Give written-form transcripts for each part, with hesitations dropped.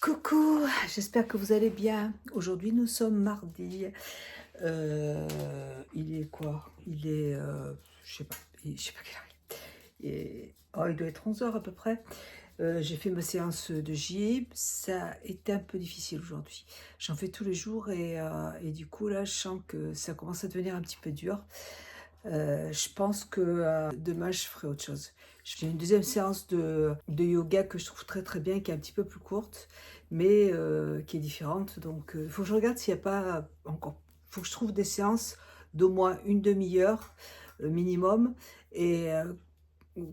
Coucou, j'espère que vous allez bien. Aujourd'hui, nous sommes mardi. Il est quoi? Il est, je sais pas, je sais pas quelle heure il est. Oh, il doit être 11 heures à peu près. J'ai fait ma séance de gym. Ça a été un peu difficile aujourd'hui. J'en fais tous les jours et du coup, là, je sens que ça commence à devenir un petit peu dur. Je pense que demain, je ferai autre chose. J'ai une deuxième séance de yoga que je trouve très très bien, qui est un petit peu plus courte, mais qui est différente. Donc, il faut que je regarde s'il n'y a pas encore. Il faut que je trouve des séances d'au moins une demi-heure minimum. Et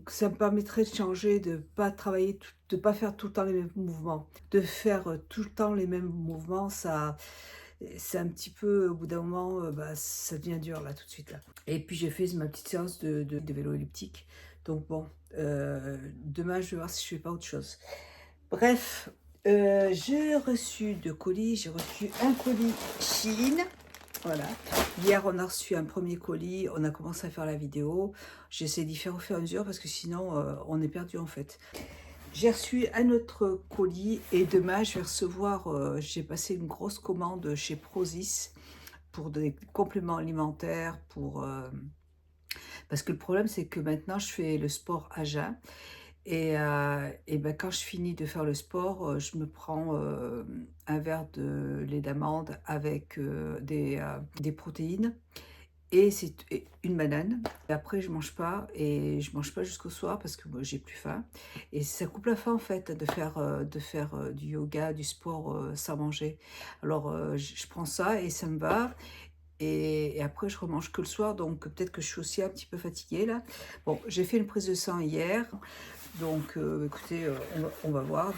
ça me permettrait de changer, de pas travailler, de pas faire tout le temps les mêmes mouvements. De faire tout le temps les mêmes mouvements, ça, c'est un petit peu, au bout d'un moment, bah, ça devient dur là tout de suite là. Et puis j'ai fait ma petite séance de vélo elliptique. Donc bon, demain je vais voir si je fais pas autre chose. Bref, j'ai reçu deux colis. J'ai reçu un colis Chine. Voilà. Hier, on a reçu un premier colis. On a commencé à faire la vidéo. J'essaie d'y faire au fur et à mesure parce que sinon, on est perdu en fait. J'ai reçu un autre colis et demain, je vais recevoir. J'ai passé une grosse commande chez Prozis pour des compléments alimentaires. Parce que le problème, c'est que maintenant, je fais le sport à jeun. Et ben, quand je finis de faire le sport, je me prends un verre de lait d'amande avec des protéines et une banane. Et après, je mange pas et je mange pas jusqu'au soir parce que moi, j'ai plus faim. Et ça coupe la faim en fait de faire du yoga, du sport sans manger. Alors, je prends ça et ça me va. Et après, je remange que le soir, donc peut-être que je suis aussi un petit peu fatiguée là. Bon, j'ai fait une prise de sang hier. Donc, écoutez, on va voir.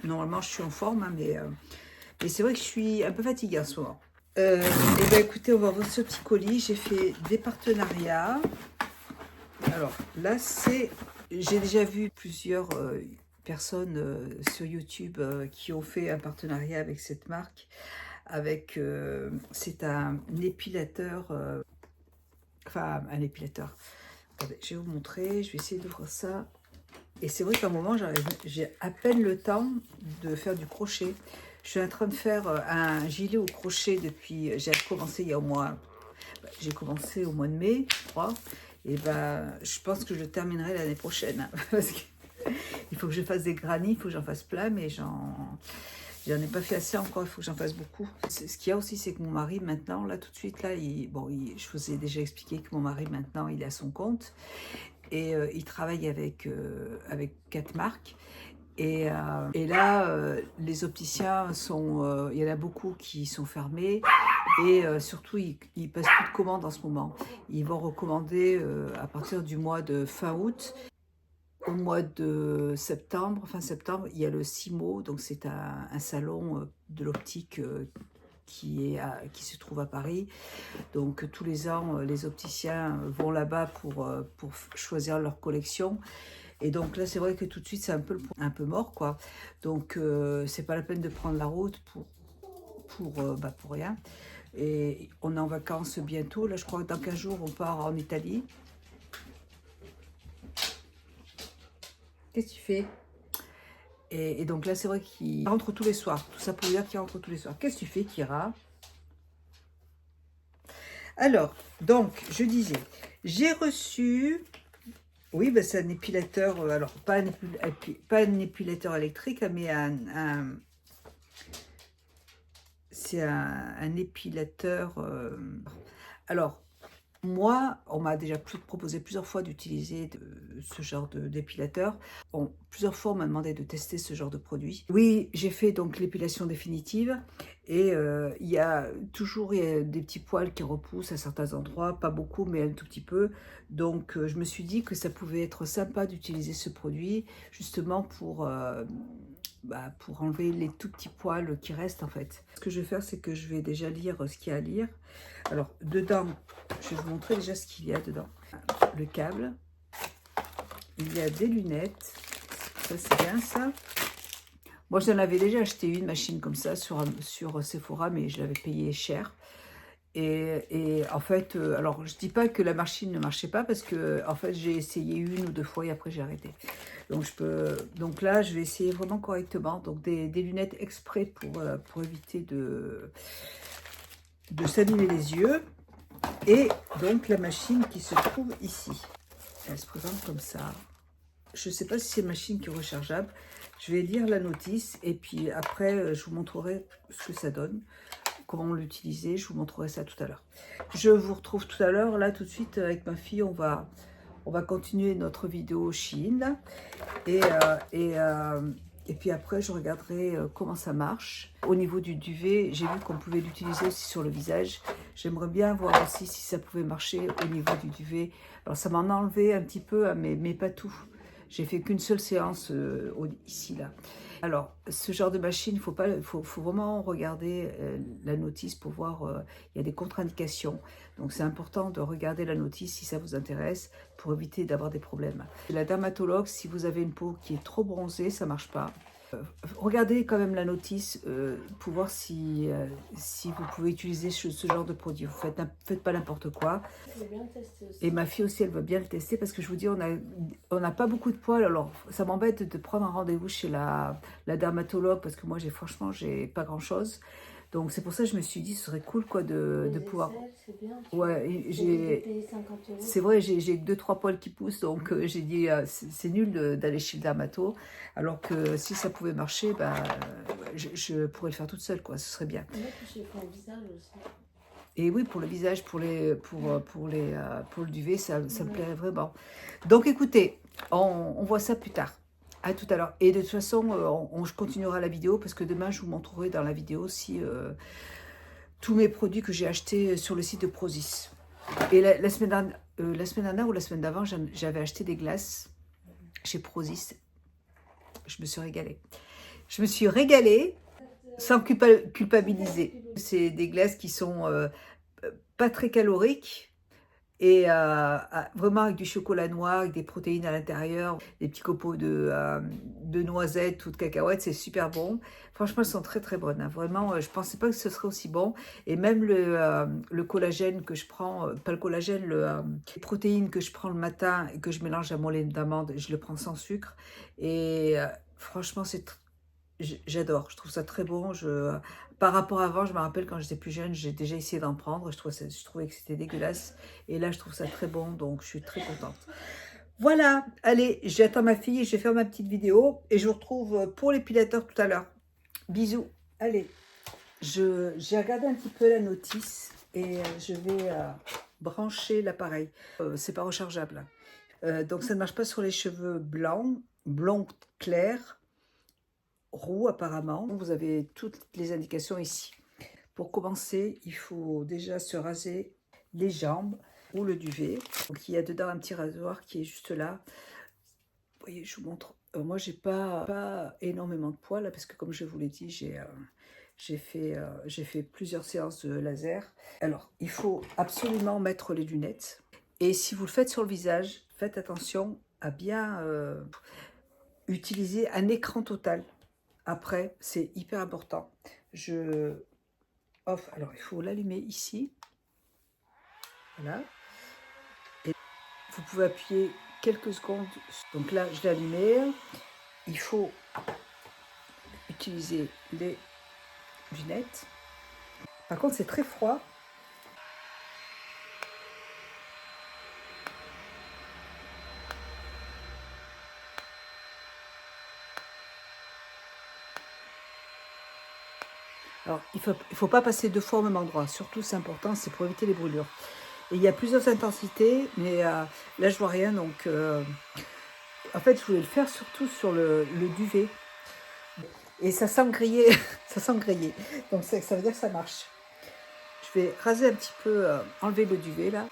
Normalement, je suis en forme, hein, mais c'est vrai que je suis un peu fatiguée en ce moment. Et bien, écoutez, on va voir ce petit colis. J'ai fait des partenariats. Alors, là, j'ai déjà vu plusieurs personnes sur YouTube qui ont fait un partenariat avec cette marque. C'est un épilateur. Enfin, un épilateur. Attendez, je vais vous montrer. Je vais essayer d'ouvrir ça. Et c'est vrai qu'à un moment, j'ai à peine le temps de faire du crochet. Je suis en train de faire un gilet au crochet depuis. J'ai commencé il y a au mois. J'ai commencé au mois de mai, je crois. Et ben, je pense que je le terminerai l'année prochaine. Parce qu'il faut que je fasse des granits, il faut que j'en fasse plein, mais j'en ai pas fait assez encore, il faut que j'en fasse beaucoup. Ce qu'il y a aussi, c'est que mon mari, maintenant, là, tout de suite, là, je vous ai déjà expliqué que mon mari, maintenant, il est à son compte. Et il travaille avec 4 marques. Et là, les opticiens il y en a beaucoup qui sont fermés. Et surtout, ils passent plus de commandes en ce moment. Ils vont recommander à partir du mois de fin août. Au mois de septembre, fin septembre, il y a le CIMO, donc c'est un salon de l'optique qui se trouve à Paris. Donc tous les ans, les opticiens vont là-bas pour choisir leur collection. Et donc là, c'est vrai que tout de suite, c'est un peu mort, quoi. Donc c'est pas la peine de prendre la route pour rien. Et on est en vacances bientôt. Là, je crois que dans 15 jours, on part en Italie. Qu'est-ce que tu fais? Et donc là, c'est vrai qu'il rentre tous les soirs. Tout ça pour dire qu'il rentre tous les soirs. Qu'est-ce que tu fais, Kira? Alors, donc, je disais, j'ai reçu... Oui, ben c'est un épilateur, alors pas un épilateur électrique, hein, mais c'est un épilateur. Alors, moi, on m'a déjà proposé plusieurs fois d'utiliser ce genre d'épilateur. Bon, plusieurs fois, on m'a demandé de tester ce genre de produit. Oui, j'ai fait donc l'épilation définitive et il y a des petits poils qui repoussent à certains endroits, pas beaucoup, mais un tout petit peu. Donc, je me suis dit que ça pouvait être sympa d'utiliser ce produit justement pour enlever les tout petits poils qui restent en fait. Ce que je vais faire, c'est que je vais déjà lire ce qu'il y a à lire. Alors, dedans, je vais vous montrer déjà ce qu'il y a dedans. Le câble, il y a des lunettes, ça c'est bien ça. Moi, j'en avais déjà acheté une machine comme ça sur Sephora, mais je l'avais payé cher. Et en fait, alors je dis pas que la machine ne marchait pas parce que en fait j'ai essayé 1 ou 2 fois et après j'ai arrêté. Donc là je vais essayer vraiment correctement. Donc des lunettes exprès pour éviter de s'abîmer les yeux. Et donc la machine qui se trouve ici. Elle se présente comme ça. Je ne sais pas si c'est une machine qui est rechargeable. Je vais lire la notice et puis après je vous montrerai ce que ça donne, comment l'utiliser. Je vous montrerai ça tout à l'heure. Je vous retrouve tout à l'heure. Là tout de suite avec ma fille, on va continuer notre vidéo Chine et puis après je regarderai comment ça marche. Au niveau du duvet, j'ai vu qu'on pouvait l'utiliser aussi sur le visage. J'aimerais bien voir aussi si ça pouvait marcher au niveau du duvet. Alors ça m'en a enlevé un petit peu, mais pas tout. J'ai fait qu'une seule séance ici, là. Alors, ce genre de machine, il faut vraiment regarder la notice pour voir, il y a des contre-indications. Donc, c'est important de regarder la notice si ça vous intéresse pour éviter d'avoir des problèmes. La dermatologue, si vous avez une peau qui est trop bronzée, ça ne marche pas. Regardez quand même la notice pour voir si vous pouvez utiliser ce genre de produit. Vous faites pas n'importe quoi. Je vais bien le tester aussi. Et ma fille aussi, elle va bien le tester parce que je vous dis, on n'a pas beaucoup de poils. Alors, ça m'embête de prendre un rendez-vous chez la dermatologue parce que moi, franchement, j'ai pas grand-chose. Donc, c'est pour ça que je me suis dit, ce serait cool quoi, de pouvoir... C'est bien. Ouais, Payer 50 €. C'est vrai, j'ai 2-3 poils qui poussent, donc j'ai dit, c'est nul d'aller chez le dermato. Alors que si ça pouvait marcher, bah, je pourrais le faire toute seule, quoi. Ce serait bien. Moi, je fais le visage aussi. Et oui, pour le visage, pour le duvet, ça me plairait vraiment. Donc écoutez, on voit ça plus tard. À tout à l'heure. Et de toute façon, je continuerai la vidéo parce que demain, je vous montrerai dans la vidéo aussi tous mes produits que j'ai achetés sur le site de Prozis. Et la semaine dernière ou la semaine d'avant, j'avais acheté des glaces chez Prozis. Je me suis régalée. Je me suis régalée sans culpabiliser. C'est des glaces qui sont pas très caloriques et vraiment avec du chocolat noir, avec des protéines à l'intérieur, des petits copeaux de noisettes ou de cacahuètes, c'est super bon. Franchement, elles sont très très bonnes. Hein. Vraiment, je ne pensais pas que ce serait aussi bon. Et même le collagène que je prends, pas le collagène, les protéines que je prends le matin et que je mélange à mon lait d'amande, je le prends sans sucre. Et franchement, j'adore, je trouve ça très bon. Par rapport à avant, je me rappelle quand j'étais plus jeune, j'ai déjà essayé d'en prendre. Je trouvais que c'était dégueulasse. Et là, je trouve ça très bon, donc je suis très contente. Voilà, allez, j'attends ma fille, je vais faire ma petite vidéo et je vous retrouve pour l'épilateur tout à l'heure. Bisous, allez. J'ai regardé un petit peu la notice et je vais brancher l'appareil. C'est pas rechargeable. Donc ça ne marche pas sur les cheveux blancs, blonds clairs, roux apparemment. Vous avez toutes les indications ici. Pour commencer, il faut déjà se raser les jambes ou le duvet. Donc il y a dedans un petit rasoir qui est juste là. Vous voyez, je vous montre. Moi, j'ai pas énormément de poils là, parce que comme je vous l'ai dit, j'ai fait plusieurs séances de laser. Alors, il faut absolument mettre les lunettes. Et si vous le faites sur le visage, faites attention à bien utiliser un écran total. Après, c'est hyper important. Alors, il faut l'allumer ici. Voilà. Et vous pouvez appuyer quelques secondes. Donc là, je l'ai allumé. Il faut utiliser les lunettes. Par contre, c'est très froid. Alors, il faut pas passer 2 fois au même endroit. Surtout, c'est important, c'est pour éviter les brûlures. Et il y a plusieurs intensités, mais là, je vois rien. Donc, en fait, je voulais le faire surtout sur le duvet. Et ça sent grillé. Ça sent grillé. Donc, ça veut dire que ça marche. Je vais raser un petit peu, enlever le duvet, là.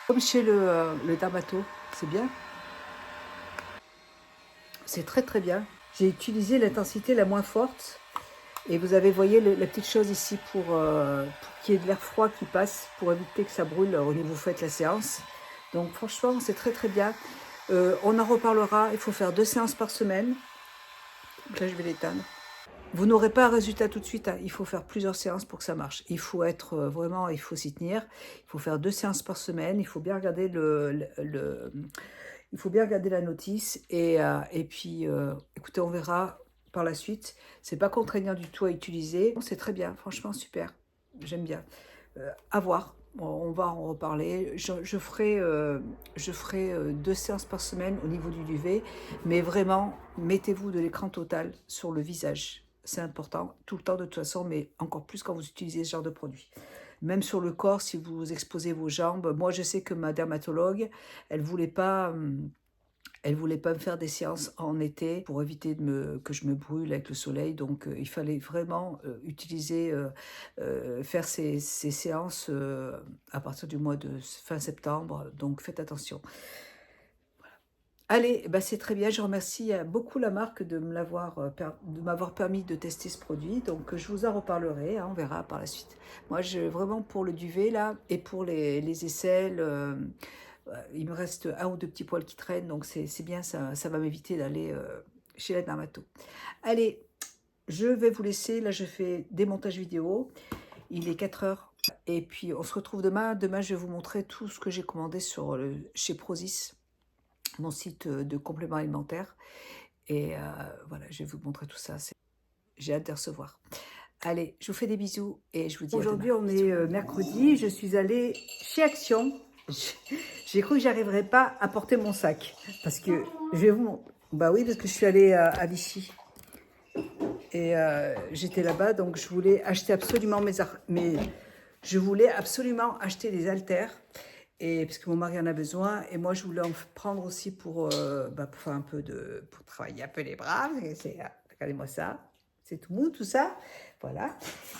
Comme chez le dermato, c'est bien. C'est très très bien. J'ai utilisé l'intensité la moins forte Et vous avez, voyez, la petite chose ici pour qu'il y ait de l'air froid qui passe, pour éviter que ça brûle au niveau où vous faites la séance. Donc franchement, c'est très très bien. On en reparlera, il faut faire 2 séances par semaine. Donc là, je vais l'éteindre. Vous n'aurez pas un résultat tout de suite, hein. Il faut faire plusieurs séances pour que ça marche. Il faut être vraiment, il faut s'y tenir. Il faut faire 2 séances par semaine. Il faut bien regarder il faut bien regarder la notice. Et puis, écoutez, on verra par la suite. C'est pas contraignant du tout à utiliser. C'est très bien, franchement super. J'aime bien. À voir. On va en reparler. Je ferai 2 séances par semaine au niveau du duvet. Mais vraiment, mettez-vous de l'écran total sur le visage. C'est important, tout le temps de toute façon, mais encore plus quand vous utilisez ce genre de produit. Même sur le corps, si vous exposez vos jambes. Moi, je sais que ma dermatologue, elle voulait pas me faire des séances en été pour éviter que je me brûle avec le soleil. Donc, il fallait vraiment faire ces séances à partir du mois de fin septembre. Donc, faites attention. Allez, bah c'est très bien. Je remercie beaucoup la marque de m'avoir permis de tester ce produit. Donc, je vous en reparlerai. Hein, on verra par la suite. Moi, vraiment pour le duvet là et pour les aisselles. Il me reste 1 ou 2 petits poils qui traînent, donc c'est bien, ça va m'éviter d'aller chez la dermato. Allez, je vais vous laisser, là je fais des montages vidéo, il est 4 heures, et puis on se retrouve demain. Demain, je vais vous montrer tout ce que j'ai commandé chez Prozis, mon site de compléments alimentaires, et voilà, je vais vous montrer tout ça, j'ai hâte de recevoir. Allez, je vous fais des bisous, et je vous dis à demain. Aujourd'hui, on est mercredi, je suis allée chez Action. J'ai cru que j'arriverais pas à porter mon sac parce que bah oui, parce que je suis allée à Vichy et j'étais là-bas, donc je voulais acheter absolument je voulais absolument acheter des haltères, et parce que mon mari en a besoin, et moi je voulais en prendre aussi pour faire un peu pour travailler un peu les bras. Regardez-moi ça, c'est tout mou tout ça, voilà.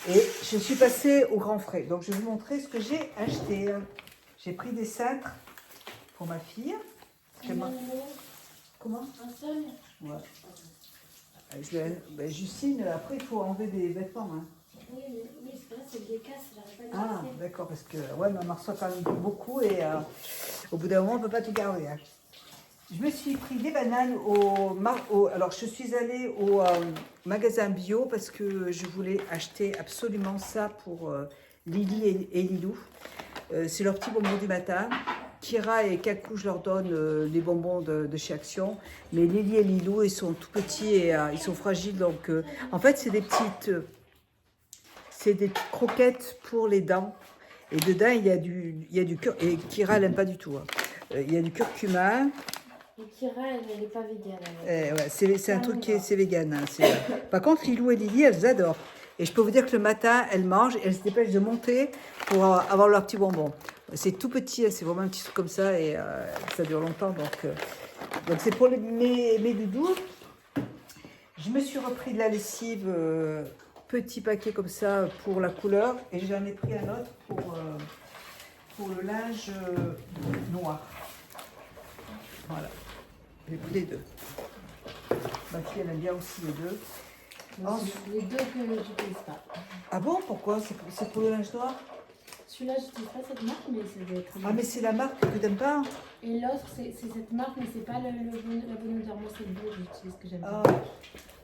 Et je suis passée au Grand Frais, donc je vais vous montrer ce que j'ai acheté. J'ai pris des cintres pour ma fille. Comment? Un seul? Ouais. Justine, après, il faut enlever des vêtements. Hein. Oui, c'est vrai, c'est des casses, j'arrive pas à Ah, d'accord, parce que ouais, maman reçoit quand même beaucoup et au bout d'un moment, on ne peut pas tout garder. Hein. Je me suis pris des bananes alors, je suis allée au magasin bio parce que je voulais acheter absolument ça pour Lily et Lilou. C'est leur petit bonbon du matin. Kira et Kakou, je leur donne des bonbons de chez Action. Mais Lily et Lilou, ils sont tout petits et ils sont fragiles. Donc, en fait, c'est des petites croquettes pour les dents. Et dedans, il y a du curcuma. Et Kira, elle n'aime pas du tout. Hein. Il y a du curcuma. Et Kira, elle n'est pas végane. Ouais, c'est un truc c'est vegan. Hein, Par contre, Lilou et Lily, elles adorent. Et je peux vous dire que le matin, elles mangent et elles se dépêchent de monter pour avoir leur petit bonbon. C'est tout petit, c'est vraiment un petit truc comme ça et ça dure longtemps. Donc c'est pour mes doudous. Je me suis repris de la lessive, petit paquet comme ça pour la couleur. Et j'en ai pris un autre pour le linge noir. Voilà, j'ai pris les 2. Ma fille, elle aime bien aussi les 2. Les 2 que je n'utilise pas. Ah bon, pourquoi? C'est pour le linge noir? Celui-là, je n'utilise pas cette marque, mais ça doit être très bien. Ah, mais c'est la marque que tu n'aimes pas? Et l'autre, c'est cette marque, mais c'est pas la bonne odeur. Moi, c'est le bleu, j'utilise ce que j'aime Ah. pas.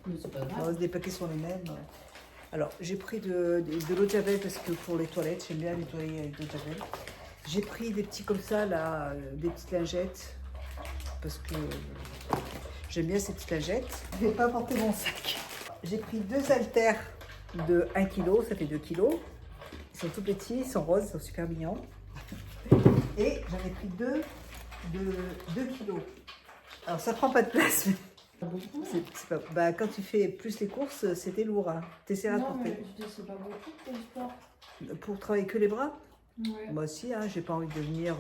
Mais c'est pas grave. Les paquets sont les mêmes. Alors, j'ai pris de l'eau de javel parce que pour les toilettes, j'aime bien nettoyer avec de l'eau de javel. J'ai pris des petits comme ça, là, des petites lingettes, parce que j'aime bien ces petites lingettes. Je ne vais pas porter mon sac. J'ai pris 2 haltères de 1 kg, ça fait 2 kg. Ils sont tout petits, ils sont roses, ils sont super mignons. Et j'en ai pris 2 de 2 kg. Alors ça prend pas de place, mais pas... quand tu fais plus les courses, c'était lourd. Hein. T'essaieras de porter. Non, mais c'est pas beaucoup pour le sport. Pour travailler que les bras? Ouais. Moi aussi, hein, j'ai pas envie de devenir...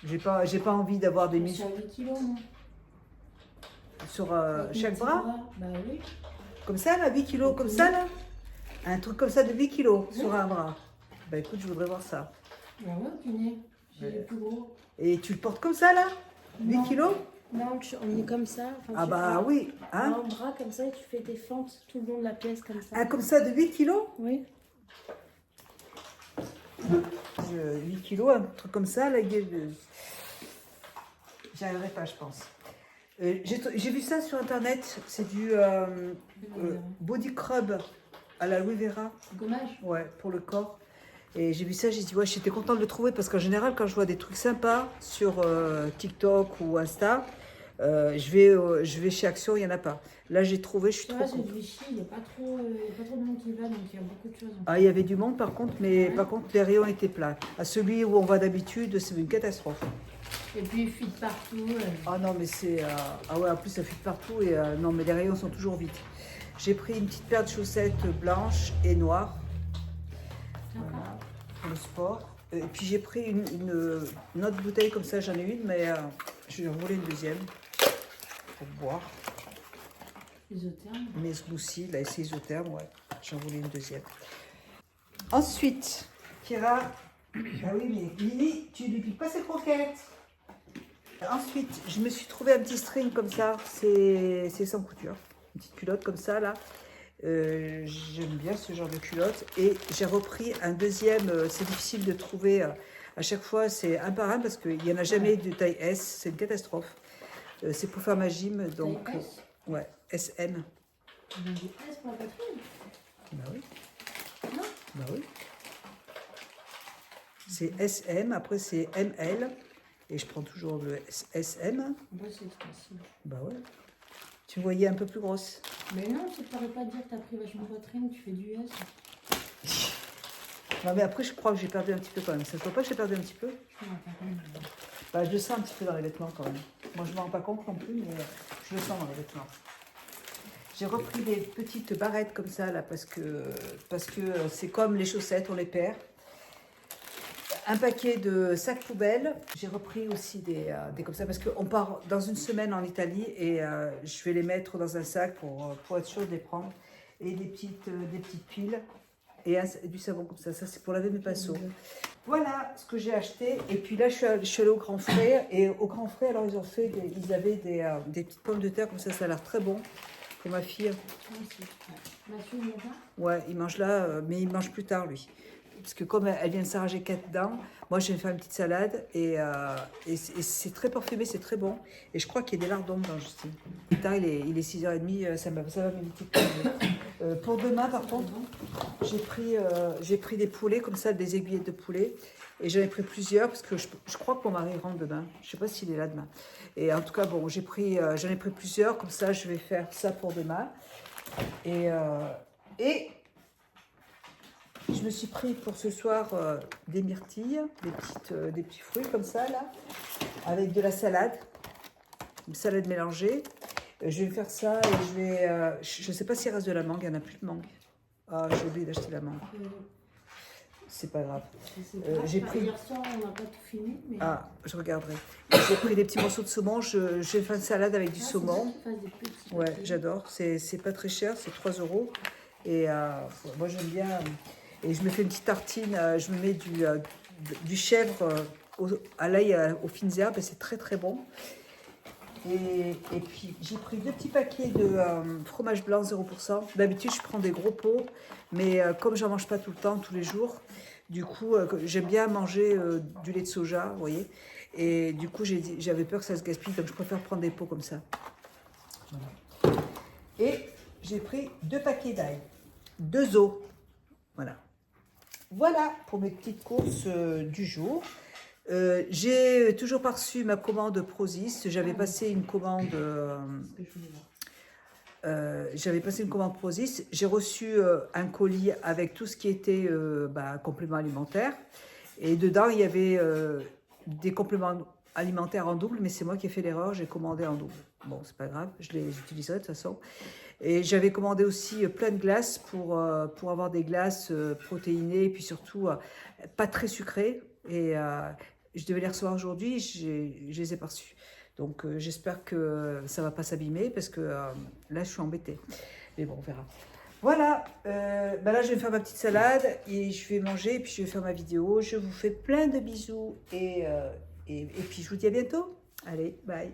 j'ai pas envie d'avoir des muscles. Sur 8 kilos, non? Sur chaque bras? Bah oui. Comme ça, là, 8 kilos, comme ça, là? Un truc comme ça de 8 kilos sur un bras. Bah écoute, je voudrais voir ça. Bah ouais, punaise. J'ai les plus gros. Et tu le portes comme ça, là? 8 kilos? Non, on est comme ça. Enfin, Ah tu bah prends oui, hein. un bras comme ça et tu fais tes fentes tout le long de la pièce comme ça. Ah, comme ça, de 8 kilos Oui. 8 kilos, un truc comme ça, là, j'y arriverai pas, je pense. J'ai vu ça sur internet, c'est du body scrub à la Aloe Vera, Gommage. ouais, pour le corps. Et j'ai vu ça, j'ai dit, ouais, j'étais contente de le trouver parce qu'en général, quand je vois des trucs sympas sur TikTok ou Insta, je vais chez Action, il n'y en a pas. Là, j'ai trouvé, je suis Tu trop vois, contente. celui de Vichy, il n'y a pas trop de monde qui va, donc il y a beaucoup de choses. Ah, il y avait du monde par contre, mais Ouais. par contre, les rayons étaient pleins. À celui où on va d'habitude, c'est une catastrophe. Et puis il fuit partout. Ah non, mais c'est. Ah ouais, en plus, ça fuit partout et non, mais les rayons sont toujours vides. J'ai pris une petite paire de chaussettes blanches et noires. Voilà, pour le sport. Et puis j'ai pris une autre bouteille comme ça, j'en ai une, mais je vais en voler une deuxième pour boire. Isotherme. Mes smoothies, là, c'est isotherme, ouais. J'en voulais une deuxième. Ensuite, Kira. Ah oui, mais Lily, tu lui piques pas ses croquettes. Ensuite, je me suis trouvé un petit string comme ça, c'est sans couture. Une petite culotte comme ça, là. J'aime bien ce genre de culotte. Et j'ai repris un deuxième, c'est difficile de trouver à chaque fois, c'est un par un parce qu'il n'y en a jamais de taille S, c'est une catastrophe. C'est pour faire ma gym, donc. Taille S. Ouais, SM. On a dit S pour la poitrine. Bah oui. Non. Bah oui. C'est SM, après c'est ML. Et je prends toujours le SM. Moi, c'est facile. Bah ouais. Tu me voyais un peu plus grosse. Mais non, tu ne pourrais pas dire que tu as pris vachement de poitrine, tu fais du S. Non mais après je crois que j'ai perdu un petit peu quand même. Ça ne voit pas que j'ai perdu un petit peu? Je me rends pas compte. Bah je le sens un petit peu dans les vêtements quand même. Moi je ne m'en rends pas compte non plus, mais je le sens dans les vêtements. J'ai repris des petites barrettes comme ça là parce que c'est comme les chaussettes, on les perd. Un paquet de sacs poubelles. J'ai repris aussi des comme ça parce qu'on part dans une semaine en Italie et je vais les mettre dans un sac pour être sûr de les prendre. Et des petites piles et du savon comme ça. Ça, c'est pour laver mes pinceaux. Voilà ce que j'ai acheté. Et puis là, je suis allée au Grand Frais. Et au Grand Frais, alors, ils avaient des petites pommes de terre comme ça. Ça a l'air très bon pour ma fille. Ma fille, il mange là. Ouais, il mange là, mais il mange plus tard, lui. Parce que comme elle vient de s'arracher 4 dents, moi je vais faire une petite salade et c'est très parfumé, c'est très bon. Et je crois qu'il y a des lardons dedans, Justine. Plus tard, il est 6h30, ça va m'éviter de manger. Pour demain, par contre, j'ai pris des poulets, comme ça, des aiguillettes de poulet. Et j'en ai pris plusieurs, parce que je crois que mon mari rentre demain. Je ne sais pas s'il est là demain. Et en tout cas, bon, j'en ai pris plusieurs, comme ça, je vais faire ça pour demain. Et je me suis pris pour ce soir des myrtilles, des petits fruits comme ça, là, avec de la salade, une salade mélangée. Je vais faire ça et je ne sais pas s'il reste de la mangue, il n'y en a plus de mangue. Ah, j'ai oublié d'acheter la mangue. C'est pas grave. J'ai pris. Hier soir, on n'a pas tout fini. Mais... Ah, je regarderai. J'ai pris des petits morceaux de saumon. Je vais faire une salade avec du saumon. Ouais, j'adore. C'est pas très cher, c'est 3 €. Et moi, j'aime bien. Et je me fais une petite tartine. Je me mets du chèvre à l'ail aux fines herbes et c'est très très bon. Et puis j'ai pris 2 petits paquets de fromage blanc 0%. D'habitude, je prends des gros pots, mais comme j'en mange pas tout le temps, tous les jours, du coup, j'aime bien manger du lait de soja, vous voyez. Et du coup, j'avais peur que ça se gaspille, donc je préfère prendre des pots comme ça. Voilà. Et j'ai pris 2 paquets d'ail, 2 os. Voilà. Voilà pour mes petites courses du jour. J'ai toujours pas reçu ma commande Prozis. J'avais passé une commande. Prozis. J'ai reçu un colis avec tout ce qui était compléments alimentaires. Et dedans, il y avait des compléments alimentaires en double, mais c'est moi qui ai fait l'erreur. J'ai commandé en double. Bon, c'est pas grave, je les utiliserai de toute façon. Et j'avais commandé aussi plein de glaces pour avoir des glaces protéinées et puis surtout pas très sucrées. Et je devais les recevoir aujourd'hui, je les ai pas reçues. Donc j'espère que ça va pas s'abîmer parce que là je suis embêtée. Mais bon, on verra. Voilà, là je vais faire ma petite salade et je vais manger et puis je vais faire ma vidéo. Je vous fais plein de bisous et puis je vous dis à bientôt. Allez, bye.